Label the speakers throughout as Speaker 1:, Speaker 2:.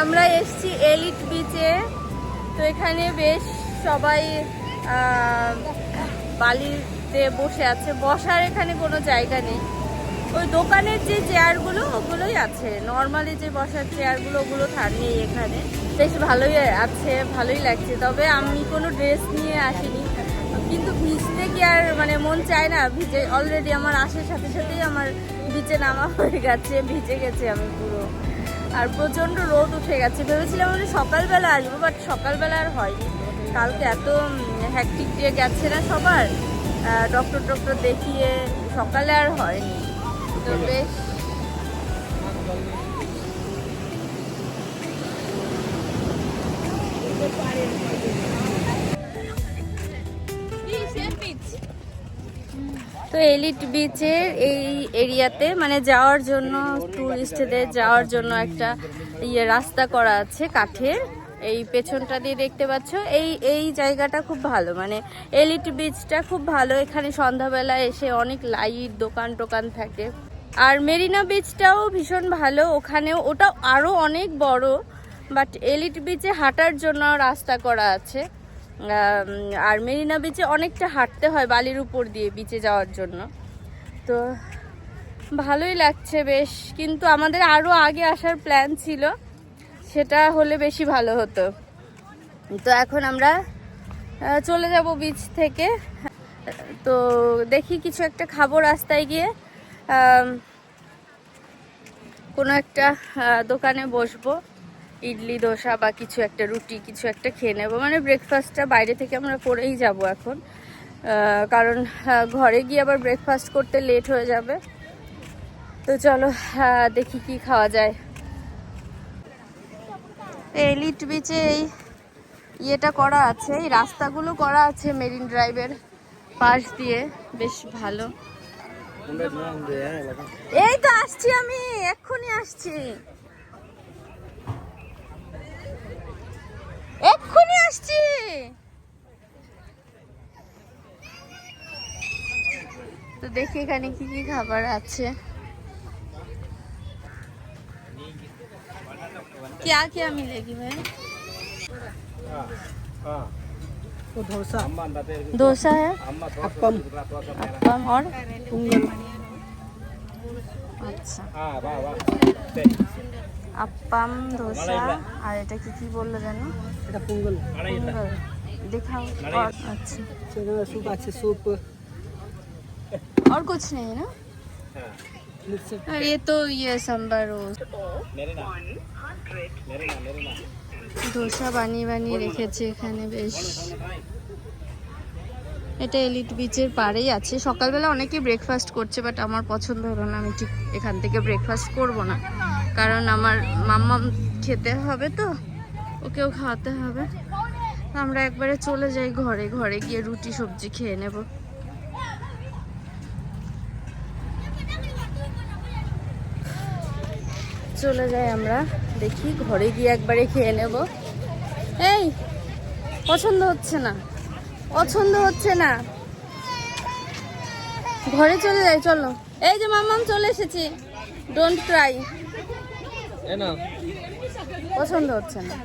Speaker 1: আমরা এসেছি এলিট বিচে। তো এখানে বেশ সবাই বালিতে বসে আছে, বসার এখানে কোনো জায়গা নেই। ওই দোকানের যে চেয়ারগুলো ওগুলোই আছে, নর্মালি যে বসার চেয়ারগুলো ওগুলো নেই এখানে। বেশ ভালোই আছে, ভালোই লাগছে। তবে আমি কোনো ড্রেস নিয়ে আসিনি, কিন্তু ভিজতে কি আর মানে মন চায় না? ভিজে অলরেডি আমার আসার সাথে সাথেই আমার বিচে নামা হয়ে গেছে, ভিজে গেছে আমি পুরো। আর প্রচণ্ড রোদ উঠে গেছে। ভেবেছিলাম আমি সকালবেলা আসবো, বাট সকালবেলা আর হয়নি। কালকে এত হ্যাকটিক দিয়ে গেছে না সবার, ডক্টর দেখিয়ে সকালে আর হয়নি। তো বেশ তো এলিট বিচের এই এরিয়াতে মানে যাওয়ার জন্য, টুরিস্টদের যাওয়ার জন্য একটা রাস্তা করা আছে কাঠের। এই পেছনটা দিয়ে দেখতে পাচ্ছ, এই জায়গাটা খুব ভালো, মানে এলিট বিচটা খুব ভালো। এখানে সন্ধ্যাবেলা এসে অনেক লাইট, দোকান টোকান থাকে। আর মেরিনা বিচটাও ভীষণ ভালো, ওখানেও ওটা আরও অনেক বড়। বাট এলিট বিচে হাঁটার জন্য রাস্তা করা আছে, আর মেরিনা বিচে অনেকটা হাঁটতে হয় বালির উপর দিয়ে বিচে যাওয়ার জন্য। তো ভালোই লাগছে বেশ, কিন্তু আমাদের আরও আগে আসার প্ল্যান ছিল, সেটা হলে বেশি ভালো হতো। তো এখন আমরা চলে যাব বিচ থেকে। তো দেখি কিছু একটা খাবো রাস্তায় গিয়ে, কোনো একটা দোকানে বসবো, ইডলি দোসা বা কিছু একটা, রুটি কিছু একটা খেয়ে নেবো। মানে ব্রেকফাস্টটা বাইরে থেকে আমরা করেই যাব এখন, কারণ ঘরে গিয়ে আবার ব্রেকফাস্ট করতে লেট হয়ে যাবে। তো চলো দেখি কি খাওয়া যায়। এলিট বিচে এই ইয়েটা করা আছে, এই রাস্তাগুলো করা আছে মেরিন ড্রাইভের পাশ দিয়ে, বেশ ভালো। এই তো আসছি, আমি এক্ষুনি আসছি, এক্ষুনি আসছি। তো দেখি এখানে কি কি খাবার আছে। क्या क्या मिलेगी भाई? डोसा है, अप्पम और আচ্ছা আপ্পাম, ধোসা, আর এটা কি বললো জানো? এটা পোঙ্গল দেখাও। अच्छा सूप আছে, सूप और कुछ नहीं ना? और ये तो ये सांभर ধোসা বানিয়ে রেখেছে এখানে বেশ। এটা এলিট বিচের পাড়েই আছে। সকালবেলা অনেকে ব্রেকফাস্ট করছে, বাট আমার পছন্দ হলো না, আমি ঠিক এখান থেকে ব্রেকফাস্ট করব না, কারণ আমার মাম্মা খেতে হবে, তো ওকেও খাওয়াতে হবে। আমরা একবারে চলে যাই ঘরে, ঘরে গিয়ে রুটি সবজি খেয়ে নেব। চলে যাই আমরা, দেখি ঘরে গিয়ে একবারে খেয়ে নেব। এই পছন্দ হচ্ছে না, পছন্দ হচ্ছে না, ঘরে চলে যাই চলো। এই যে মাম্মাম চলে এসেছি, ডোন্ট ক্রাই। পছন্দ হচ্ছে না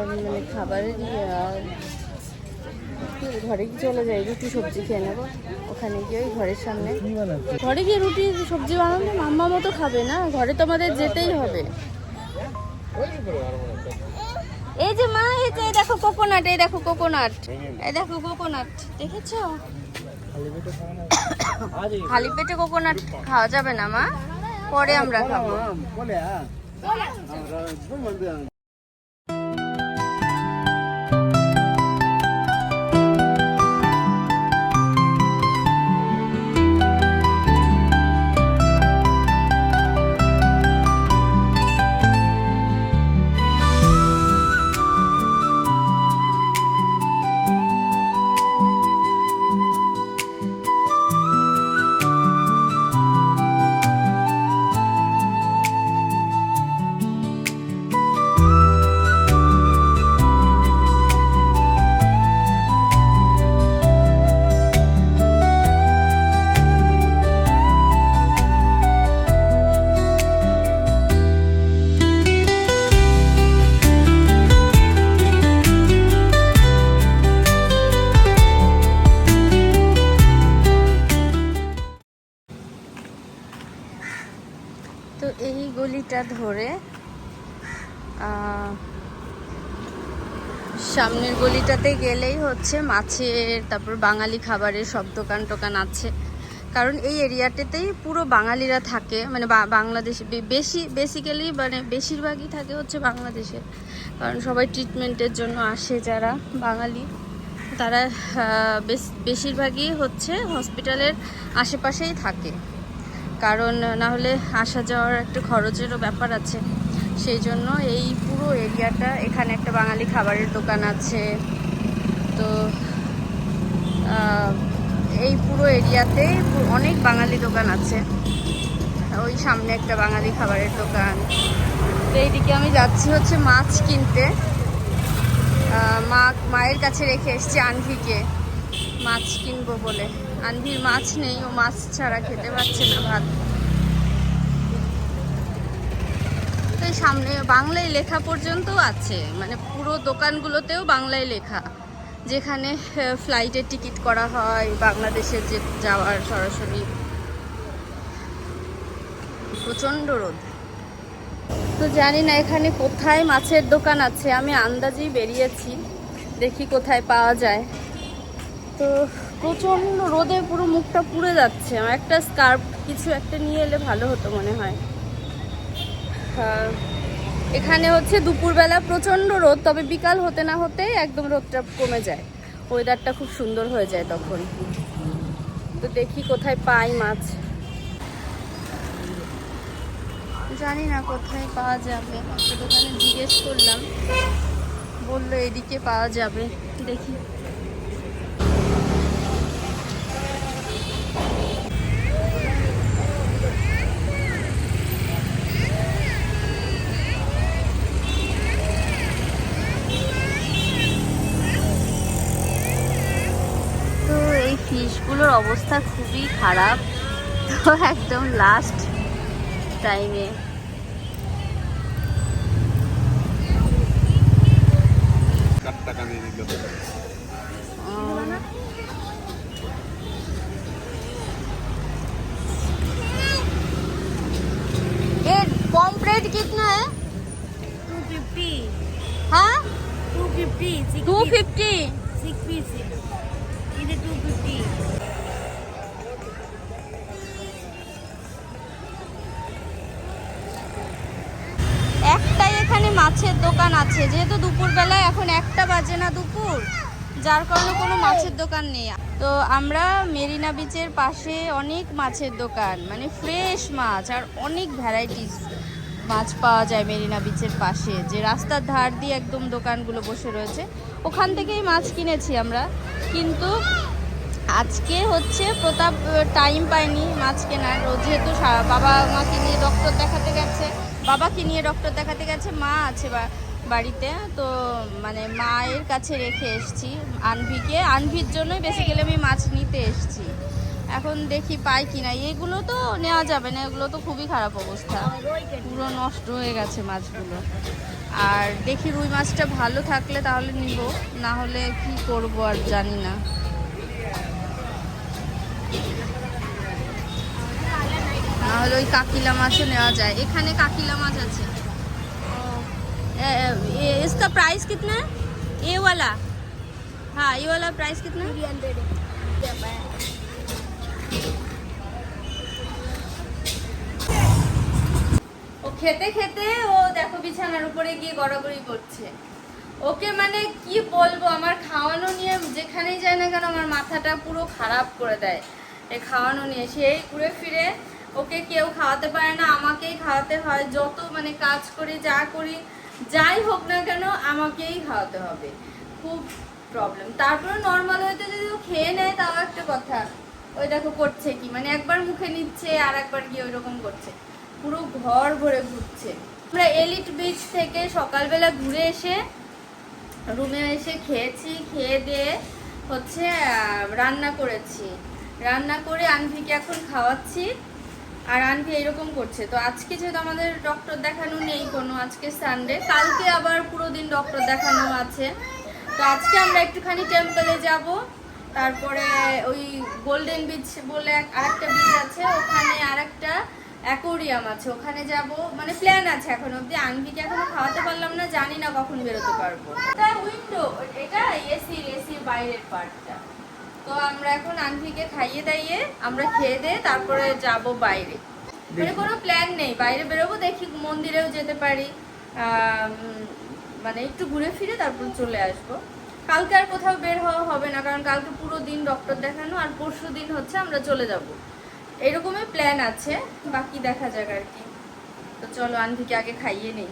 Speaker 1: মানে খাবারের ঘরে গিয়ে চলে যাই, রুটি সবজি খেয়ে নেবো। ওখানে গিয়ে ওই ঘরের সামনে ঘরে গিয়ে রুটি সবজি বানানো মাম্মা মতো খাবে না, ঘরে তো আমাদের যেতেই হবে। এই যে মা, এই যে দেখো কোকোনাট, এই দেখো কোকোনাট, এই দেখো কোকোনাট, দেখেছো? খালি পেটে কোকোনাট খাওয়া যাবে না মা, পরে আমরা খাবো। গলিটা ধরে সামনের গলিটাতে গেলেই হচ্ছে মাছের, তারপর বাঙালি খাবারের সব দোকান টোকান আছে। কারণ এই এরিয়াটাতেই পুরো বাঙালিরা থাকে, মানে বাংলাদেশে বেসিক্যালি মানে বেশিরভাগই থাকে হচ্ছে বাংলাদেশে। কারণ সবাই ট্রিটমেন্টের জন্য আসে, যারা বাঙালি তারা বেশিরভাগই হচ্ছে হসপিটালের আশেপাশেই থাকে। কারণ না হলে আসা যাওয়ার একটা খরচেরও ব্যাপার আছে, সেই জন্য এই পুরো এরিয়াটা, এখানে একটা বাঙালি খাবারের দোকান আছে। তো এই পুরো এরিয়াতে অনেক বাঙালি দোকান আছে। ওই সামনে একটা বাঙালি খাবারের দোকান। তো এইদিকে আমি যাচ্ছি হচ্ছে মাছ কিনতে। মায়ের কাছে রেখে এসেছি আনভিকে, মাছ কিনবো বলে। আনভির মাছ নেই, ও মাছ ছাড়া খেতে পারছে না ভাত। তো এই সামনে বাংলায় লেখা পর্যন্ত আছে, মানে পুরো দোকানগুলোতেও বাংলায় লেখা। যেখানে ফ্লাইটের টিকিট করা হয় বাংলাদেশে যাওয়ার সরাসরি। প্রচণ্ড রোদ। তো জানি না এখানে কোথায় মাছের দোকান আছে, আমি আন্দাজেই বেরিয়েছি, দেখি কোথায় পাওয়া যায়। তো প্রচণ্ড রোদে পুরো মুখটা পুড়ে যাচ্ছে। আমার একটা স্কার্ফ কিছু একটা নিয়ে এলে ভালো হতো মনে হয়। এখানে হচ্ছে দুপুরবেলা প্রচণ্ড রোদ, তবে বিকাল হতে না হতে একদম রোদটা কমে যায়, ওয়েদারটা খুব সুন্দর হয়ে যায় তখন। তো দেখি কোথায় পাই মাছ, জানি না কোথায় পাওয়া যাবে। একটা দোকানে জিজ্ঞেস করলাম, বললো এদিকে পাওয়া যাবে, দেখি। তো এই ফিশগুলোর অবস্থা খুবই খারাপ, তো একদম লাস্ট টাইমে। ये पॉम्फ्रेट कितना है?
Speaker 2: 250.
Speaker 1: हाँ
Speaker 2: 250.
Speaker 1: 250।
Speaker 2: 6 pieces. Either 250.
Speaker 1: একটাই এখানে মাছের দোকান আছে, যেহেতু দুপুরবেলা এখন 1টা বাজে না দুপুর, যার কারণে কোনো মাছের দোকান নেই। তো আমরা মেরিনা বিচের পাশে অনেক মাছের দোকান, মানে ফ্রেশ মাছ আর অনেক ভ্যারাইটিস মাছ পাওয়া যায় মেরিনা বিচের পাশে, যে রাস্তার ধার দিয়ে একদম দোকানগুলো বসে রয়েছে, ওখান থেকেই মাছ কিনেছি আমরা। কিন্তু আজকে হচ্ছে প্রতাপ টাইম পায়নি মাছ কেনার, ও যেহেতু বাবাকে নিয়ে ডক্টর দেখাতে গেছে, মা আছে বাড়িতে। তো মানে মায়ের কাছে রেখে এসেছি আনভির জন্যই বেসিক্যালি আমি মাছ নিতে এসেছি। এখন দেখি পাই কিনা। এগুলো তো নেওয়া যাবে না, এগুলো তো খুবই খারাপ অবস্থা, পুরো নষ্ট হয়ে গেছে মাছগুলো। আর দেখি রুই মাছটা ভালো থাকলে তাহলে নিব, না হলে কি করব আর জানি না। নাহলে ওই কাকিলা মাছও নেওয়া যায়, এখানে কাকিলা মাছ আছে। इसका प्राइस कितना है? ये वाला, हाँ ये वाला प्राइस कितना है?
Speaker 2: 300.
Speaker 1: ও খেতে খেতে ও দেখো বিছানার উপরে গিয়ে গড়াগড়ি করছে। ওকে মানে কি বলবো, আমার খাওয়ানো নিয়ে যেখানেই যায় না কেন আমার মাথাটা পুরো খারাপ করে দেয়। এই খাওয়ানো নিয়ে সেই ঘুরে ফিরে ওকে কেউ খাওয়াতে পারে না, আমাকেই খাওয়াতে হয়। যত মানে কাজ করি, যা করি, যাই হোক না কেন আমাকেই খাওয়াতে হবে, খুব প্রবলেম। তারপরে নর্মাল হইতে যদি ও খেয়ে নেয় তাও একটা কথা, ওই দেখো করছে কি, মানে একবার মুখে নিচ্ছে আর একবার গিয়ে ওইরকম করছে, পুরো ঘর ভরে ঘুরছে। আমরা এলিট বিচ থেকে সকালবেলা ঘুরে এসে রুমে এসে খেয়েছি, খেয়ে দিয়ে হচ্ছে রান্না করেছি, রান্না করে আনভিকে এখন খাওয়াচ্ছি। আর আনভি এরকম করছে। তো আজকে যেহেতু আমাদের ডক্টর দেখানো নেই কোনো, আজকে সানডে, কালকে আবার পুরো দিন ডক্টর দেখানো আছে। তো আজকে আমরা একটুখানি টেম্পলে যাব, তারপরে ওই গোল্ডেন বিচ বলে আরেকটা বিচ আছে, ওখানে আরেকটা অ্যাকোরিয়াম আছে, ওখানে যাব, মানে প্ল্যান আছে এখন অবধি। আনভিকে এখনো খাওয়াতে পারলাম না, জানি না কখন বেরোতে পারবো। এটা উইন্ডো, এটা এসির বাইরের পার্টটা। তো আমরা এখন আনভিকে খাইয়ে দাইয়ে আমরা খেয়ে দিয়ে তারপরে যাব বাইরে। মানে কোনো প্ল্যান নেই, বাইরে বেরোবো, দেখি মন্দিরেও যেতে পারি, মানে একটু ঘুরে ফিরে তারপর চলে আসবো। কালকে আর কোথাও বের হওয়া হবে না, কারণ কালকে পুরো দিন ডক্টর দেখানো, আর পরশু দিন হচ্ছে আমরা চলে যাব। এরকমই প্ল্যান আছে, বাকি দেখা যাক আর কি। তো চলো আনভিকে আগে খাইয়ে নেই।